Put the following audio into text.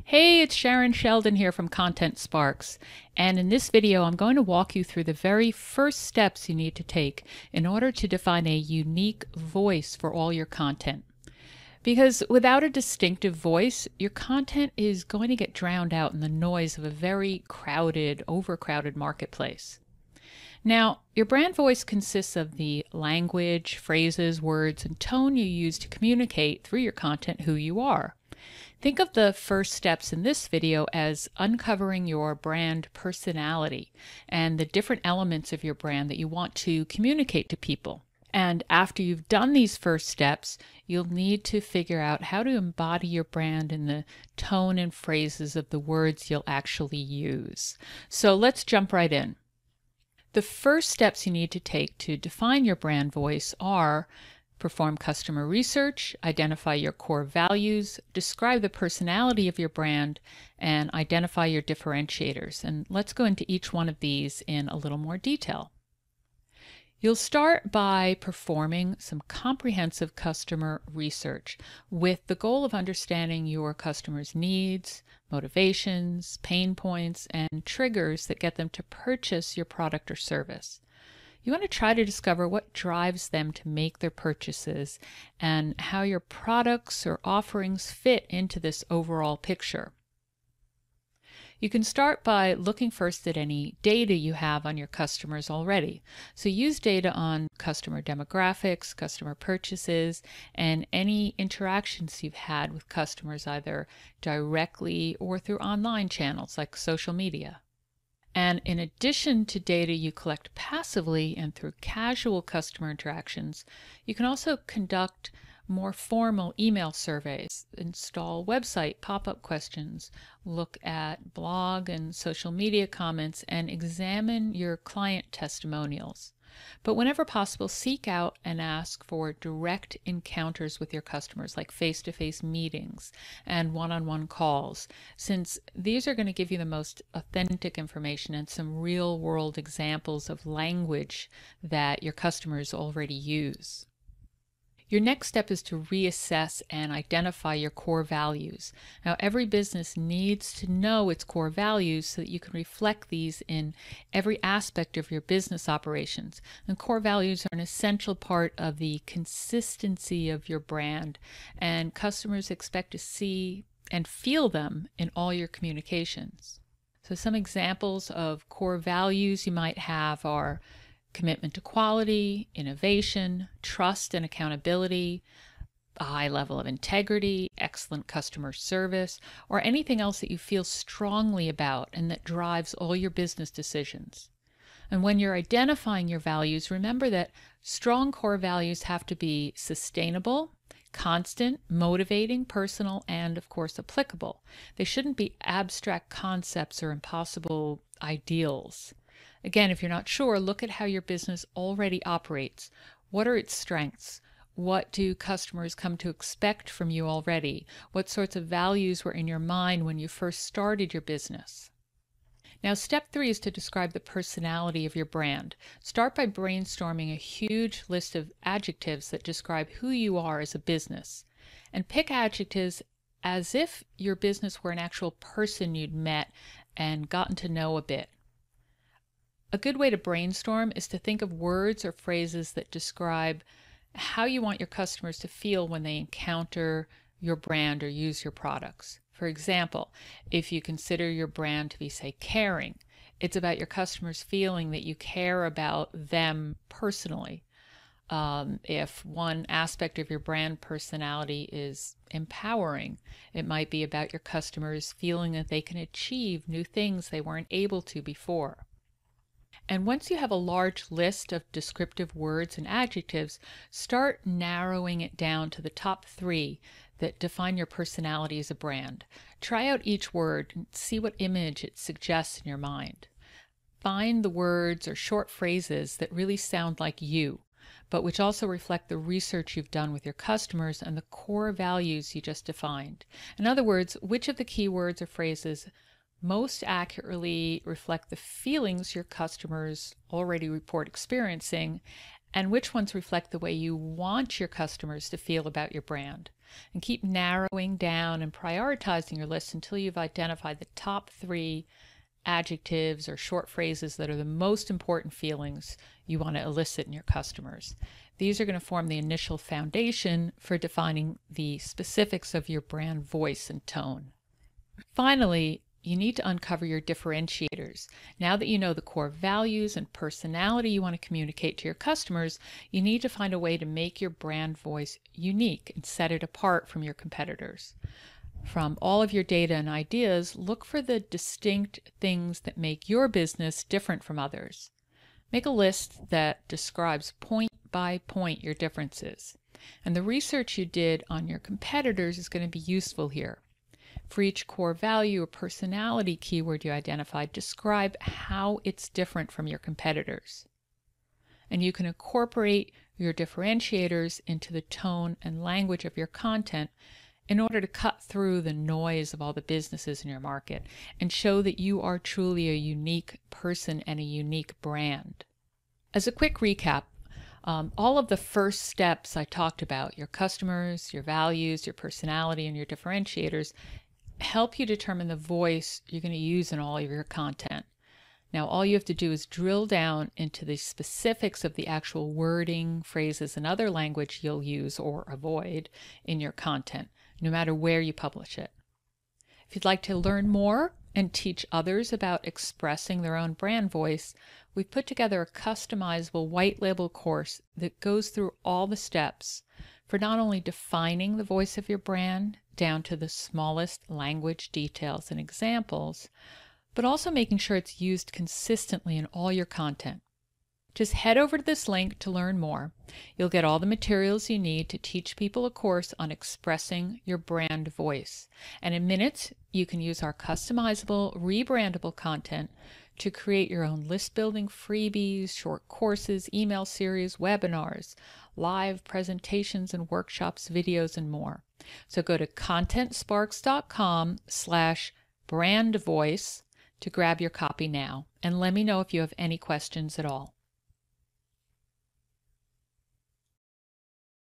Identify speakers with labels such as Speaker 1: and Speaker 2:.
Speaker 1: Hey, it's Sharon Sheldon here from Content Sparks, and in this video I'm going to walk you through the very first steps you need to take in order to define a unique voice for all your content. Because without a distinctive voice, your content is going to get drowned out in the noise of a very crowded, overcrowded marketplace. Now, your brand voice consists of the language, phrases, words, and tone you use to communicate through your content who you are. Think of the first steps in this video as uncovering your brand personality and the different elements of your brand that you want to communicate to people. And after you've done these first steps, you'll need to figure out how to embody your brand in the tone and phrases of the words you'll actually use. So let's jump right in. The first steps you need to take to define your brand voice are: perform customer research, identify your core values, describe the personality of your brand, and identify your differentiators. And let's go into each one of these in a little more detail. You'll start by performing some comprehensive customer research with the goal of understanding your customers' needs, motivations, pain points, and triggers that get them to purchase your product or service. You want to try to discover what drives them to make their purchases and how your products or offerings fit into this overall picture. You can start by looking first at any data you have on your customers already. So use data on customer demographics, customer purchases, and any interactions you've had with customers either directly or through online channels like social media. And in addition to data you collect passively and through casual customer interactions, you can also conduct more formal email surveys, install website pop-up questions, look at blog and social media comments, and examine your client testimonials. But whenever possible, seek out and ask for direct encounters with your customers, like face-to-face meetings and one-on-one calls, since these are going to give you the most authentic information and some real-world examples of language that your customers already use. Your next step is to reassess and identify your core values. Now, every business needs to know its core values so that you can reflect these in every aspect of your business operations. And core values are an essential part of the consistency of your brand, and customers expect to see and feel them in all your communications. So some examples of core values you might have are commitment to quality, innovation, trust and accountability, a high level of integrity, excellent customer service, or anything else that you feel strongly about and that drives all your business decisions. And when you're identifying your values, remember that strong core values have to be sustainable, constant, motivating, personal, and of course applicable. They shouldn't be abstract concepts or impossible ideals. Again, if you're not sure, look at how your business already operates. What are its strengths? What do customers come to expect from you already? What sorts of values were in your mind when you first started your business? Now, step 3 is to describe the personality of your brand. Start by brainstorming a huge list of adjectives that describe who you are as a business. And pick adjectives as if your business were an actual person you'd met and gotten to know a bit. A good way to brainstorm is to think of words or phrases that describe how you want your customers to feel when they encounter your brand or use your products. For example, if you consider your brand to be, say, caring, it's about your customers feeling that you care about them personally. If one aspect of your brand personality is empowering, it might be about your customers feeling that they can achieve new things they weren't able to before. And once you have a large list of descriptive words and adjectives, start narrowing it down to the top 3 that define your personality as a brand. Try out each word and see what image it suggests in your mind. Find the words or short phrases that really sound like you, but which also reflect the research you've done with your customers and the core values you just defined. In other words, which of the keywords or phrases most accurately reflect the feelings your customers already report experiencing, and which ones reflect the way you want your customers to feel about your brand. and keep narrowing down and prioritizing your list until you've identified the top 3 adjectives or short phrases that are the most important feelings you want to elicit in your customers. These are going to form the initial foundation for defining the specifics of your brand voice and tone. Finally, you need to uncover your differentiators. Now that you know the core values and personality you want to communicate to your customers, you need to find a way to make your brand voice unique and set it apart from your competitors. From all of your data and ideas, look for the distinct things that make your business different from others. Make a list that describes point by point your differences. And the research you did on your competitors is going to be useful here. For each core value or personality keyword you identified, describe how it's different from your competitors. And you can incorporate your differentiators into the tone and language of your content in order to cut through the noise of all the businesses in your market and show that you are truly a unique person and a unique brand. As a quick recap, all of the first steps I talked about, your customers, your values, your personality, and your differentiators, help you determine the voice you're going to use in all of your content. Now, all you have to do is drill down into the specifics of the actual wording, phrases, and other language you'll use or avoid in your content, no matter where you publish it. If you'd like to learn more and teach others about expressing their own brand voice, we've put together a customizable white label course that goes through all the steps for not only defining the voice of your brand down to the smallest language details and examples, but also making sure it's used consistently in all your content. Just head over to this link to learn more. You'll get all the materials you need to teach people a course on expressing your brand voice. And in minutes, you can use our customizable, rebrandable content to create your own list building freebies, short courses, email series, webinars, live presentations and workshops, videos, and more. So go to contentsparks.com/brandvoice to grab your copy now, and let me know if you have any questions at all.